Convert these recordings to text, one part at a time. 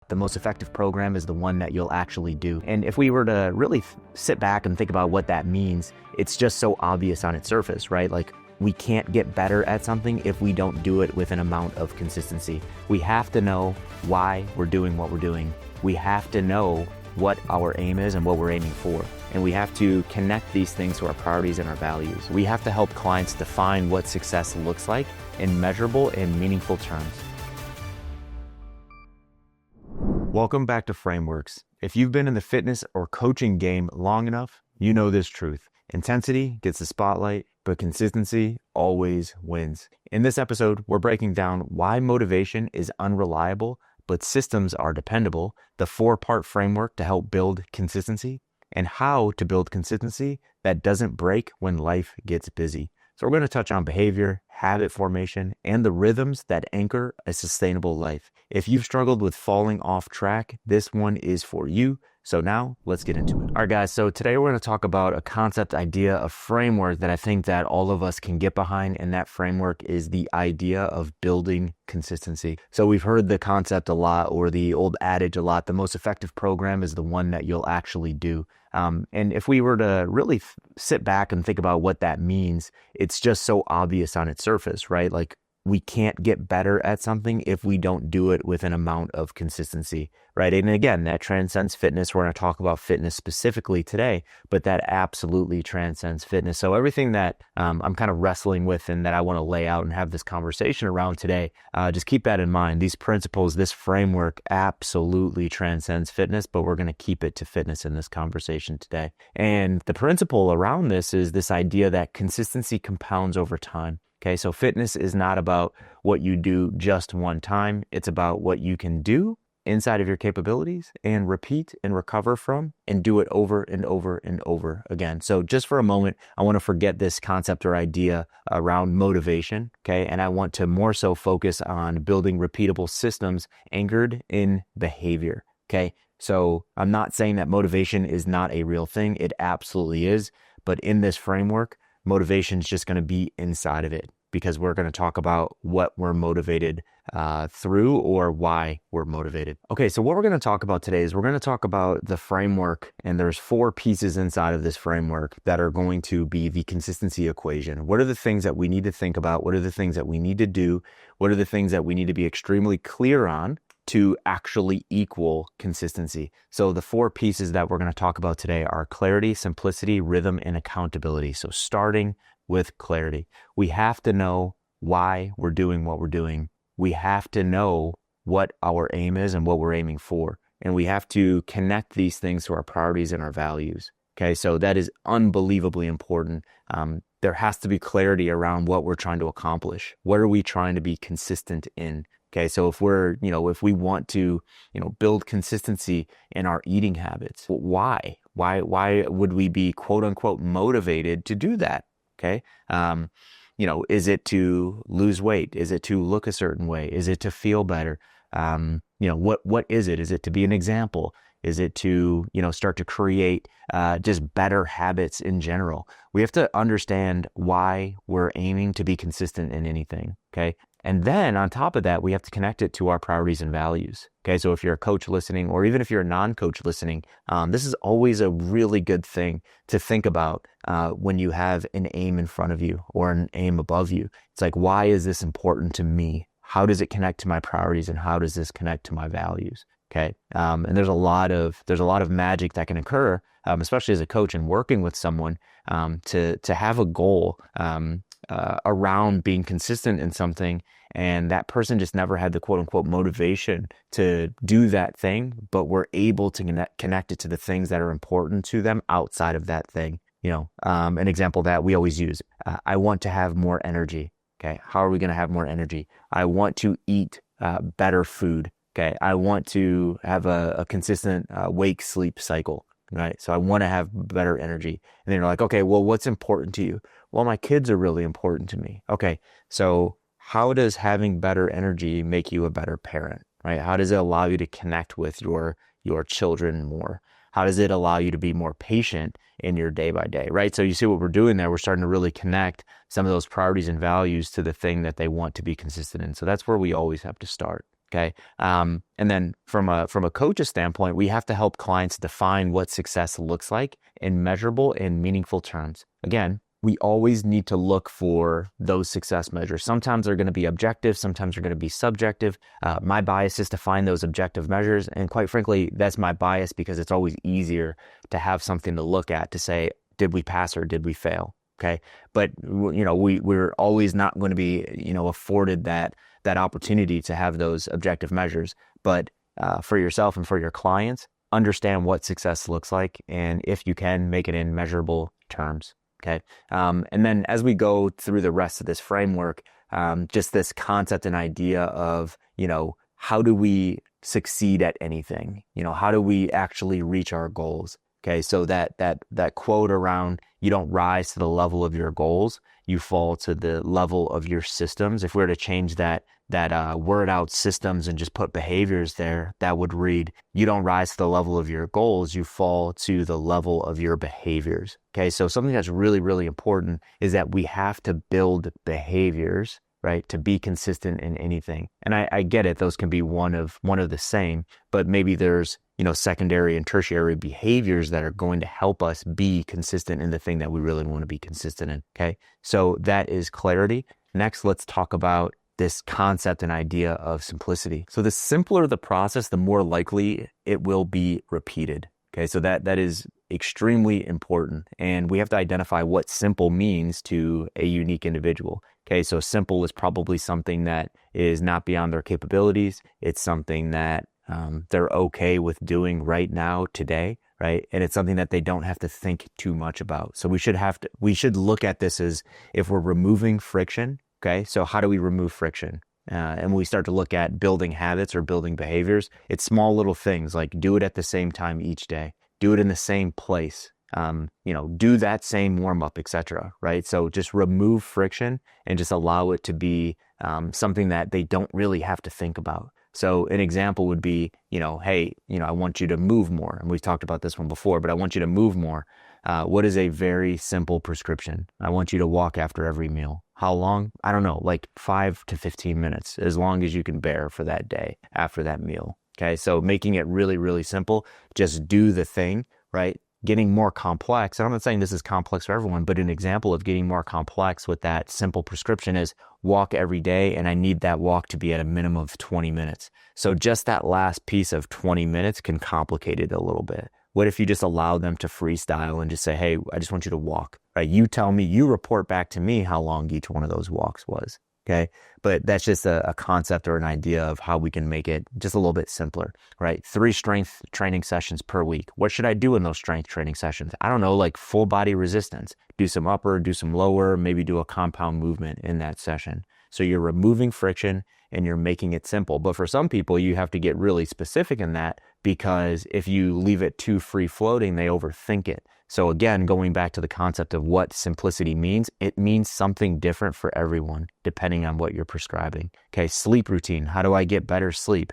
the most effective program is the one that you'll actually do. And if we were to really sit back and think about what that means, it's just so obvious on its surface, right? Like, we can't get better at something if we don't do it with an amount of consistency. We have to know why we're doing what we're doing. We have to know what our aim is and what we're aiming for. And we have to connect these things to our priorities and our values. We have to help clients define what success looks like in measurable and meaningful terms. Welcome back to Frameworks. If you've been in the fitness or coaching game long enough, you know this truth. Intensity gets the spotlight, but consistency always wins. In this episode, we're breaking down why motivation is unreliable, but systems are dependable, the 4-part framework to help build consistency, and how to build consistency that doesn't break when life gets busy. So we're going to touch on behavior, habit formation, and the rhythms that anchor a sustainable life. If you've struggled with falling off track, this one is for you. So now let's get into it. All right, guys. So today we're going to talk about a concept, idea, a framework that I think that all of us can get behind. And that framework is the idea of building consistency. So we've heard the concept a lot, or the old adage a lot, the most effective program is the one that you'll actually do. And if we were to really sit back and think about what that means, it's just so obvious on its surface, right? Like, we can't get better at something if we don't do it with an amount of consistency, right? And again, that transcends fitness. We're going to talk about fitness specifically today, but that absolutely transcends fitness. So everything that I'm kind of wrestling with and that I want to lay out and have this conversation around today, just keep that in mind. These principles, this framework absolutely transcends fitness, but we're going to keep it to fitness in this conversation today. And the principle around this is this idea that consistency compounds over time. Okay, so fitness is not about what you do just one time. It's about what you can do inside of your capabilities and repeat and recover from and do it over and over and over again. So just for a moment, I want to forget this concept or idea around motivation, okay? And I want to more so focus on building repeatable systems anchored in behavior, okay? So I'm not saying that motivation is not a real thing. It absolutely is. But in this framework, motivation is just going to be inside of it, because we're going to talk about what we're motivated through, or why we're motivated. Okay, so what we're going to talk about today is we're going to talk about the framework, and there's 4 pieces inside of this framework that are going to be the consistency equation. What are the things that we need to think about? What are the things that we need to do? What are the things that we need to be extremely clear on to actually equal consistency? So the 4 pieces that we're going to talk about today are clarity, simplicity, rhythm, and accountability. So starting with clarity, we have to know why we're doing what we're doing. We have to know what our aim is and what we're aiming for. And we have to connect these things to our priorities and our values. Okay, so that is unbelievably important. There has to be clarity around what we're trying to accomplish. What are we trying to be consistent in? Okay, so if if we want to, build consistency in our eating habits, why would we be quote unquote motivated to do that? Okay. Is it to lose weight? Is it to look a certain way? Is it to feel better? What is it? Is it to be an example? Is it to, start to create just better habits in general? We have to understand why we're aiming to be consistent in anything. Okay. And then on top of that, we have to connect it to our priorities and values. Okay, so if you're a coach listening, or even if you're a non-coach listening, this is always a really good thing to think about when you have an aim in front of you or an aim above you. It's like, why is this important to me? How does it connect to my priorities, and how does this connect to my values? Okay, and there's a lot of magic that can occur, especially as a coach and working with someone, to have a goal around being consistent in something, and that person just never had the quote unquote motivation to do that thing, but we're able to connect it to the things that are important to them outside of that thing. An example that we always use, I want to have more energy. Okay, how are we going to have more energy? I want to eat better food. Okay, I want to have a consistent wake-sleep cycle. Right. So I want to have better energy. And then you're like, okay, well, what's important to you? Well, my kids are really important to me. Okay. So how does having better energy make you a better parent? Right? How does it allow you to connect with your children more? How does it allow you to be more patient in your day by day? Right. So you see what we're doing there. We're starting to really connect some of those priorities and values to the thing that they want to be consistent in. So that's where we always have to start. Okay. And then from a coach's standpoint, we have to help clients define what success looks like in measurable and meaningful terms. Again, we always need to look for those success measures. Sometimes they're going to be objective, sometimes they're going to be subjective. My bias is to find those objective measures. And quite frankly, that's my bias because it's always easier to have something to look at to say, did we pass or did we fail? Okay. But we're always not going to be, afforded that opportunity to have those objective measures. But for yourself and for your clients, understand what success looks like. And if you can, make it in measurable terms. Okay. And then as we go through the rest of this framework, just this concept and idea of, how do we succeed at anything? How do we actually reach our goals? Okay. So that quote around, you don't rise to the level of your goals, you fall to the level of your systems. If we were to change that word out, systems, and just put behaviors there, that would read, you don't rise to the level of your goals, you fall to the level of your behaviors. Okay. So something that's really, really important is that we have to build behaviors, right, to be consistent in anything. And I get it. Those can be one of the same, but maybe there's, secondary and tertiary behaviors that are going to help us be consistent in the thing that we really want to be consistent in. Okay. So that is clarity. Next, let's talk about this concept and idea of simplicity. So the simpler the process, the more likely it will be repeated. Okay. So that is extremely important. And we have to identify what simple means to a unique individual. Okay. So simple is probably something that is not beyond their capabilities. It's something that they're okay with doing right now, today, right? And it's something that they don't have to think too much about. So we should look at this as if we're removing friction. Okay. So how do we remove friction? And when we start to look at building habits or building behaviors, it's small little things like do it at the same time each day, do it in the same place, do that same warm up, etc. Right. So just remove friction and just allow it to be something that they don't really have to think about. So an example would be, hey, I want you to move more. And we've talked about this one before, but I want you to move more. What is a very simple prescription? I want you to walk after every meal. How long? I don't know, like 5 to 15 minutes, as long as you can bear for that day after that meal. Okay. So making it really, really simple, just do the thing, right? Getting more complex. I'm not saying this is complex for everyone, but an example of getting more complex with that simple prescription is walk every day. And I need that walk to be at a minimum of 20 minutes. So just that last piece of 20 minutes can complicate it a little bit. What if you just allow them to freestyle and just say, hey, I just want you to walk, right? You tell me, you report back to me how long each one of those walks was. Okay. But that's just a concept or an idea of how we can make it just a little bit simpler, right? 3 strength training sessions per week. What should I do in those strength training sessions? I don't know, like full body resistance, do some upper, do some lower, maybe do a compound movement in that session. So you're removing friction and you're making it simple. But for some people, you have to get really specific in that because if you leave it too free floating, they overthink it. So again, going back to the concept of what simplicity means, it means something different for everyone, depending on what you're prescribing. Okay, sleep routine. How do I get better sleep?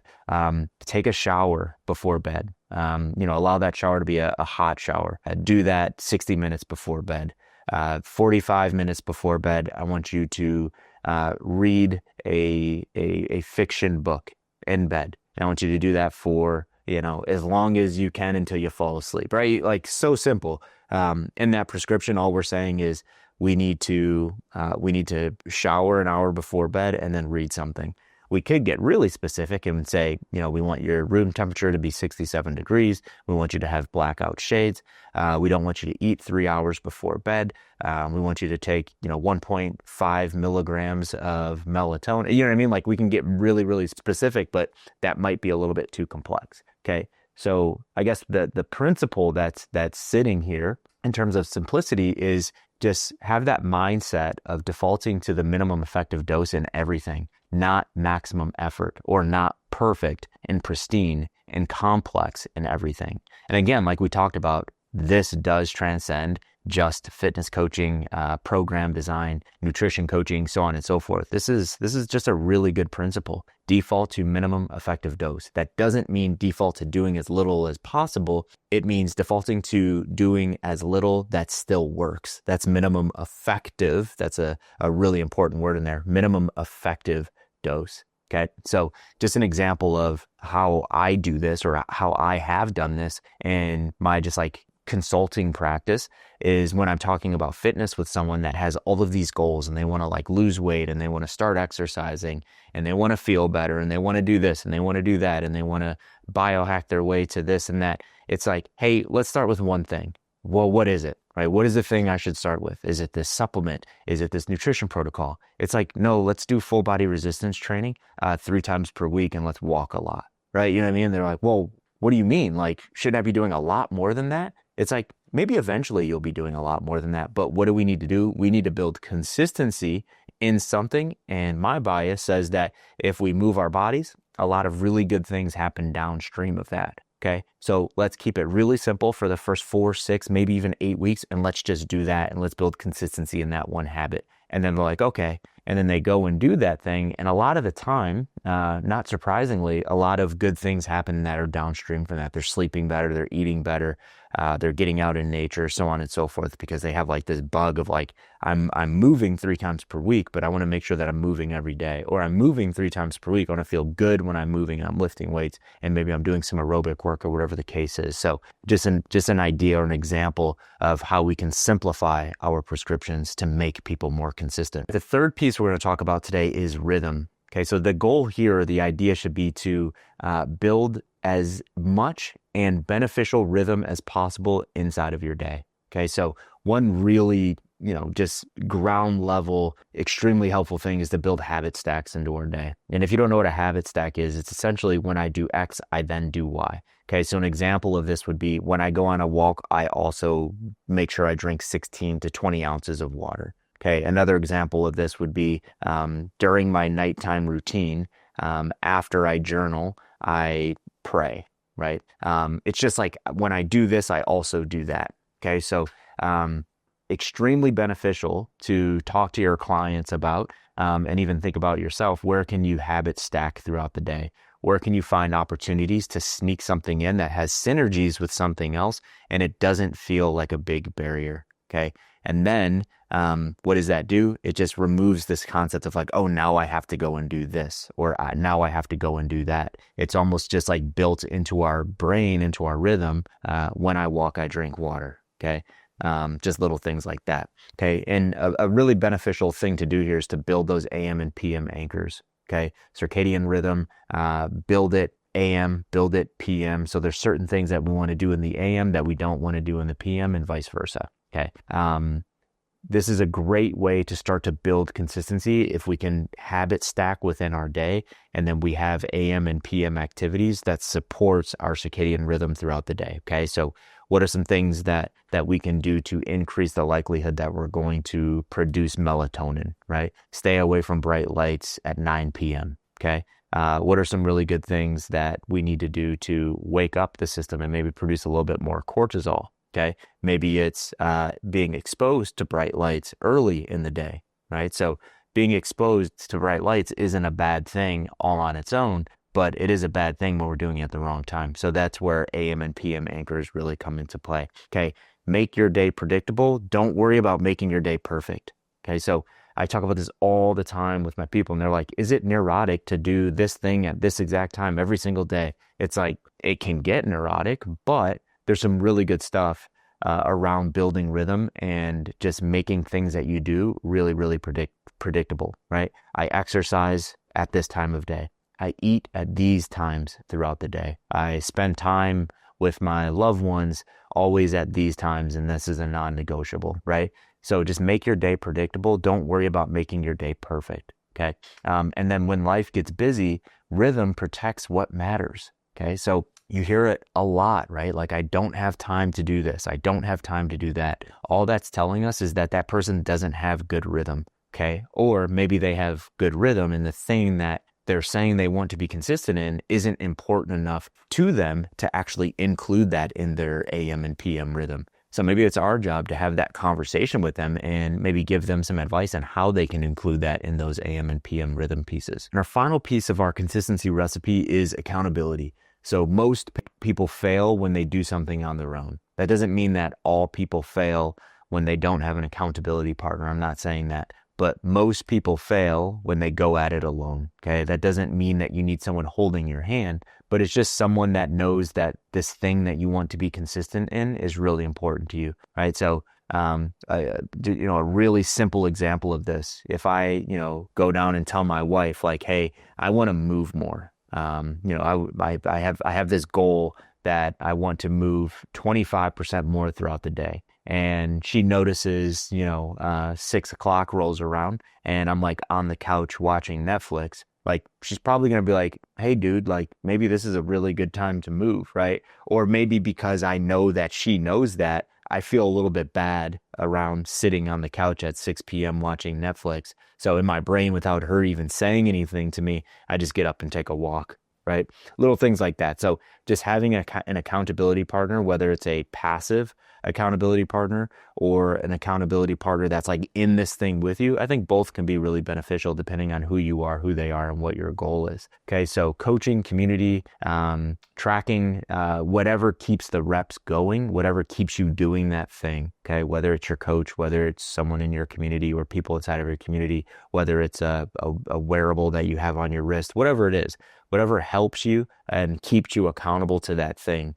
Take a shower before bed. Allow that shower to be a hot shower. Do that 60 minutes before bed. 45 minutes before bed, I want you to read a fiction book in bed. And I want you to do that for as long as you can until you fall asleep, right? Like so simple. In that prescription, all we're saying is we need to shower an hour before bed and then read something. We could get really specific and say, we want your room temperature to be 67 degrees. We want you to have blackout shades. We don't want you to eat 3 hours before bed. We want you to take, 1.5 milligrams of melatonin. You know what I mean? Like we can get really, really specific, but that might be a little bit too complex. Okay. So I guess the principle that's sitting here in terms of simplicity is just have that mindset of defaulting to the minimum effective dose in everything, not maximum effort or not perfect and pristine and complex in everything. And again, like we talked about, this does transcend just fitness coaching, program design, nutrition coaching, so on and so forth. This is just a really good principle. Default to minimum effective dose. That doesn't mean default to doing as little as possible. It means defaulting to doing as little that still works. That's minimum effective. That's a really important word in there. Minimum effective dose. Okay. So just an example of how I do this or how I have done this and my just like consulting practice is when I'm talking about fitness with someone that has all of these goals and they want to like lose weight and they want to start exercising and they want to feel better and they want to do this and they want to do that and they want to biohack their way to this and that. It's like, hey, let's start with one thing. Well, what is it, right? What is the thing I should start with? Is it this supplement? Is it this nutrition protocol? It's like, no, let's do full body resistance training 3 times per week and let's walk a lot, right? You know what I mean? They're like, well, what do you mean? Like, shouldn't I be doing a lot more than that? It's like, maybe eventually you'll be doing a lot more than that. But what do we need to do? We need to build consistency in something. And my bias says that if we move our bodies, a lot of really good things happen downstream of that. Okay. So let's keep it really simple for the first 4, 6, maybe even 8 weeks. And let's just do that. And let's build consistency in that one habit. And then they're like, okay. And then they go and do that thing. And a lot of the time, not surprisingly, a lot of good things happen that are downstream from that. They're sleeping better. They're eating better. They're getting out in nature, so on and so forth, because they have like this bug of like, I'm moving 3 times per week, but I want to make sure that I'm moving every day, or I'm moving 3 times per week. I want to feel good when I'm moving, I'm lifting weights, and maybe I'm doing some aerobic work or whatever the case is. So just an idea or an example of how we can simplify our prescriptions to make people more consistent. The third piece we're going to talk about today is rhythm. Okay, so the goal here, the idea should be to build as much and beneficial rhythm as possible inside of your day. Okay, so one really, just ground level, extremely helpful thing is to build habit stacks into our day. And if you don't know what a habit stack is, it's essentially when I do X, I then do Y. Okay, so an example of this would be when I go on a walk, I also make sure I drink 16 to 20 ounces of water. Okay, another example of this would be during my nighttime routine, after I journal, I pray, right? It's just like when I do this, I also do that. Okay, so extremely beneficial to talk to your clients about and even think about yourself. Where can you habit stack throughout the day? Where can you find opportunities to sneak something in that has synergies with something else and it doesn't feel like a big barrier? Okay. And then what does that do? It just removes this concept of like, oh, now I have to go and do this, or now I have to go and do that. It's almost just like built into our brain, into our rhythm. When I walk, I drink water. Okay. Just little things like that. Okay. And a really beneficial thing to do here is to build those AM and PM anchors. Okay. Circadian rhythm, build it AM, build it PM. So there's certain things that we want to do in the AM that we don't want to do in the PM and vice versa. Okay. This is a great way to start to build consistency if we can habit stack within our day, and then we have AM and PM activities that supports our circadian rhythm throughout the day. Okay. So what are some things that we can do to increase the likelihood that we're going to produce melatonin, right? Stay away from bright lights at 9 p.m. Okay. What are some really good things that we need to do to wake up the system and maybe produce a little bit more cortisol? Okay. Maybe it's being exposed to bright lights early in the day, right? So being exposed to bright lights isn't a bad thing all on its own, but it is a bad thing when we're doing it at the wrong time. So that's where AM and PM anchors really come into play. Okay. Make your day predictable. Don't worry about making your day perfect. Okay. So I talk about this all the time with my people, and they're like, is it neurotic to do this thing at this exact time every single day? It's like, it can get neurotic, but there's some really good stuff around building rhythm and just making things that you do really, really predictable, right? I exercise at this time of day. I eat at these times throughout the day. I spend time with my loved ones always at these times, and this is a non-negotiable, right? So just make your day predictable. Don't worry about making your day perfect, okay? And then when life gets busy, rhythm protects what matters, okay? So you hear it a lot, right? Like, I don't have time to do this. I don't have time to do that. All that's telling us is that that person doesn't have good rhythm, okay? Or maybe they have good rhythm and the thing that they're saying they want to be consistent in isn't important enough to them to actually include that in their AM and PM rhythm. So maybe it's our job to have that conversation with them and maybe give them some advice on how they can include that in those AM and PM rhythm pieces. And our final piece of our consistency recipe is accountability. So most people fail when they do something on their own. That doesn't mean that all people fail when they don't have an accountability partner. I'm not saying that. but most people fail when they go at it alone. Okay. That doesn't mean that you need someone holding your hand, but it's just someone that knows that this thing that you want to be consistent in is really important to you. Right. So, a really simple example of this, if I, go down and tell my wife like, hey, I want to move more. I have this goal that I want to move 25% more throughout the day. And she notices, 6 o'clock rolls around and I'm like on the couch watching Netflix. Like, she's probably going to be like, hey, dude, like maybe this is a really good time to move, right? Or maybe because I know that she knows that, I feel a little bit bad around sitting on the couch at 6 p.m. watching Netflix. So in my brain, without her even saying anything to me, I just get up and take a walk, right? Little things like that. So just having an accountability partner, whether it's a passive accountability partner or an accountability partner that's like in this thing with you, I think both can be really beneficial depending on who you are, who they are, and what your goal is. Okay, so coaching, community, tracking, whatever keeps the reps going, whatever keeps you doing that thing. Okay, whether it's your coach, whether it's someone in your community or people inside of your community, whether it's a wearable that you have on your wrist, whatever it is, whatever helps you and keeps you accountable to that thing.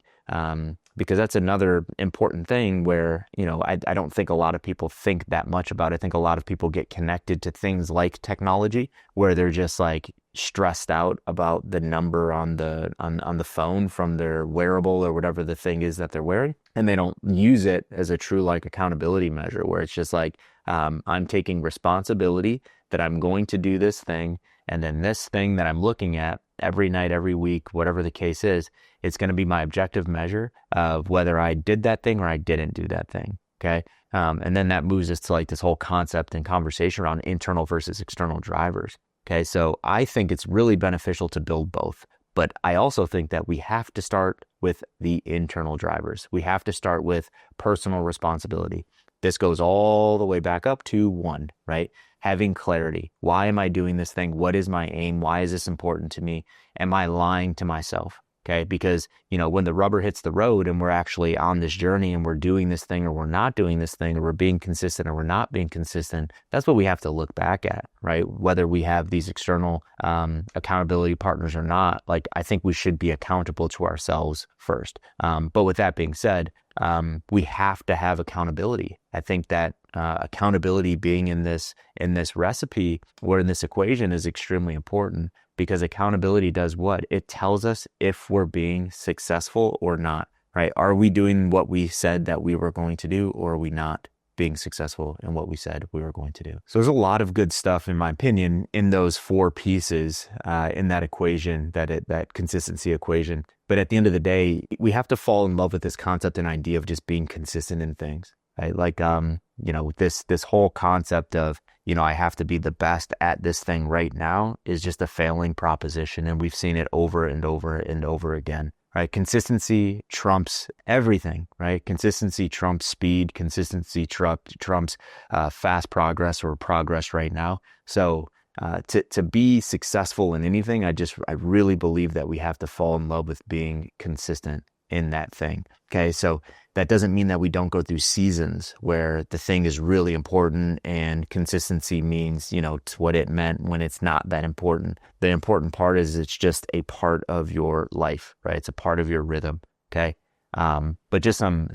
Because that's another important thing where, I don't think a lot of people think that much about it. I think a lot of people get connected to things like technology where they're just like stressed out about the number on the phone from their wearable or whatever the thing is that they're wearing. And they don't use it as a true like accountability measure where it's just like, I'm taking responsibility that I'm going to do this thing. And then this thing that I'm looking at every night, every week, whatever the case is, it's going to be my objective measure of whether I did that thing or I didn't do that thing. Okay. And then that moves us to like this whole concept and conversation around internal versus external drivers. Okay. So I think it's really beneficial to build both, but I also think that we have to start with the internal drivers. We have to start with personal responsibility. This goes all the way back up to one, right? Having clarity. Why am I doing this thing? What is my aim? Why is this important to me? Am I lying to myself? Okay. Because, when the rubber hits the road and we're actually on this journey and we're doing this thing or we're not doing this thing or we're being consistent or we're not being consistent, that's what we have to look back at, right? Whether we have these external accountability partners or not, like I think we should be accountable to ourselves first. But with that being said, we have to have accountability. I think that accountability being in this recipe or in this equation is extremely important because accountability does what? It tells us if we're being successful or not, right? Are we doing what we said that we were going to do or are we not being successful in what we said we were going to do? So there's a lot of good stuff, in my opinion, in those four pieces in that equation, that consistency equation. But at the end of the day, we have to fall in love with this concept and idea of just being consistent in things, right? Like, this whole concept of, I have to be the best at this thing right now is just a failing proposition. And we've seen it over and over and over again, right? Consistency trumps everything, right? Consistency trumps speed. Consistency trumps fast progress or progress right now. So to be successful in anything, I really believe that we have to fall in love with being consistent in that thing. Okay. So that doesn't mean that we don't go through seasons where the thing is really important and consistency means, it's what it meant when it's not that important. The important part is it's just a part of your life, right? It's a part of your rhythm. Okay. But just some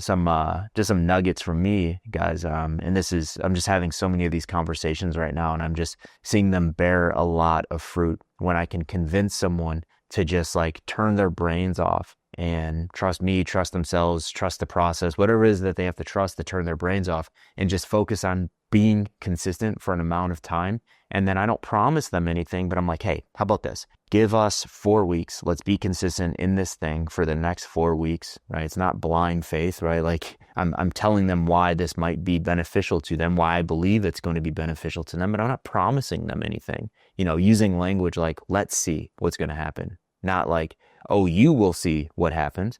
nuggets from me, guys. And I'm just having so many of these conversations right now and I'm just seeing them bear a lot of fruit when I can convince someone to just like turn their brains off and trust me, trust themselves, trust the process, whatever it is that they have to trust to turn their brains off and just focus on being consistent for an amount of time. And then I don't promise them anything, but I'm like, hey, how about this? Give us 4 weeks. Let's be consistent in this thing for the next 4 weeks, right? It's not blind faith, right? Like I'm telling them why this might be beneficial to them, why I believe it's going to be beneficial to them, but I'm not promising them anything, using language like, let's see what's going to happen. Not like, oh, you will see what happens.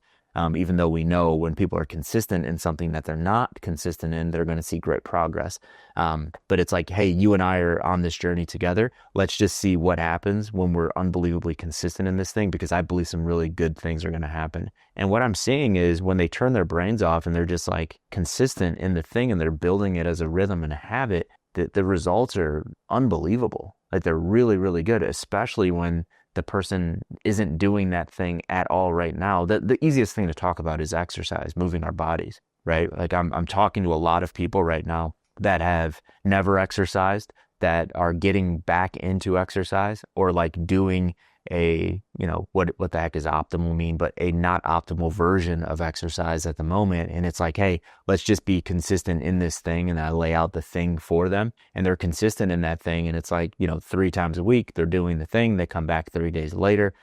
Even though we know when people are consistent in something that they're not consistent in, they're going to see great progress. But it's like, hey, you and I are on this journey together. Let's just see what happens when we're unbelievably consistent in this thing, because I believe some really good things are going to happen. And what I'm seeing is when they turn their brains off and they're just like consistent in the thing and they're building it as a rhythm and a habit, the results are unbelievable. Like they're really, really good, especially when the person isn't doing that thing at all right now. The easiest thing to talk about is exercise, moving our bodies, right? Like I'm talking to a lot of people right now that have never exercised, that are getting back into exercise, or like doing a, what the heck does optimal mean, but a not optimal version of exercise at the moment. And it's like, hey, let's just be consistent in this thing. And I lay out the thing for them, and they're consistent in that thing. And it's like, 3 times a week, they're doing the thing. They come back 3 days later.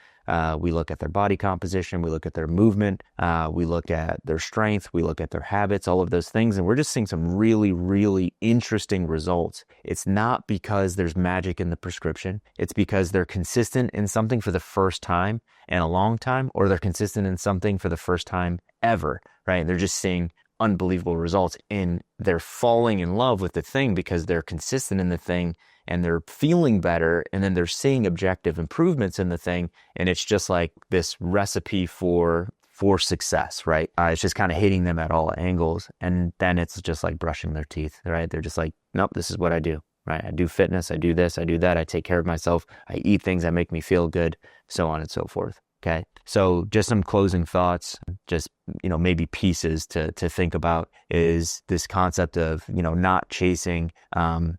We look at their body composition, we look at their movement, we look at their strength, we look at their habits, all of those things. And we're just seeing some really, really interesting results. It's not because there's magic in the prescription. It's because they're consistent in something for the first time in a long time, or they're consistent in something for the first time ever, right? They're just seeing unbelievable results, and they're falling in love with the thing because they're consistent in the thing, and they're feeling better, and then they're seeing objective improvements in the thing. And it's just like this recipe for success, right? It's just kind of hitting them at all angles. And then it's just like brushing their teeth, right? They're just like, nope, this is what I do, right? I do fitness, I do this, I do that. I take care of myself. I eat things that make me feel good, so on and so forth. Okay. So just some closing thoughts, just, maybe pieces to think about is this concept of, not chasing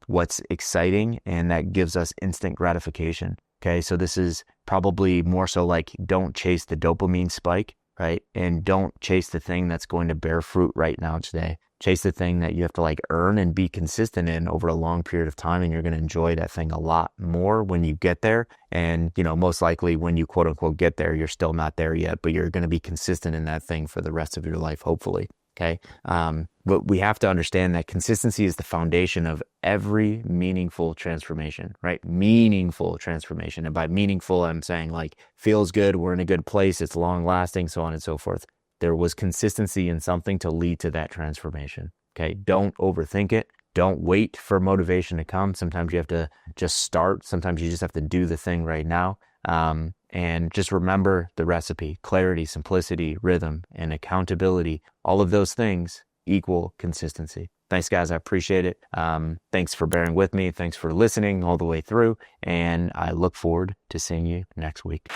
what's exciting and that gives us instant gratification. Okay. So this is probably more so like, don't chase the dopamine spike, right? And don't chase the thing that's going to bear fruit right now today. Chase the thing that you have to like earn and be consistent in over a long period of time. And you're going to enjoy that thing a lot more when you get there. And, most likely when you quote unquote get there, you're still not there yet, but you're going to be consistent in that thing for the rest of your life, hopefully. Okay. But we have to understand that consistency is the foundation of every meaningful transformation, right? Meaningful transformation. And by meaningful, I'm saying like feels good, we're in a good place, it's long lasting, so on and so forth. There was consistency in something to lead to that transformation. Okay. Don't overthink it. Don't wait for motivation to come. Sometimes you have to just start. Sometimes you just have to do the thing right now. And just remember the recipe: clarity, simplicity, rhythm, and accountability. All of those things equal consistency. Thanks, guys. I appreciate it. Thanks for bearing with me. Thanks for listening all the way through. And I look forward to seeing you next week.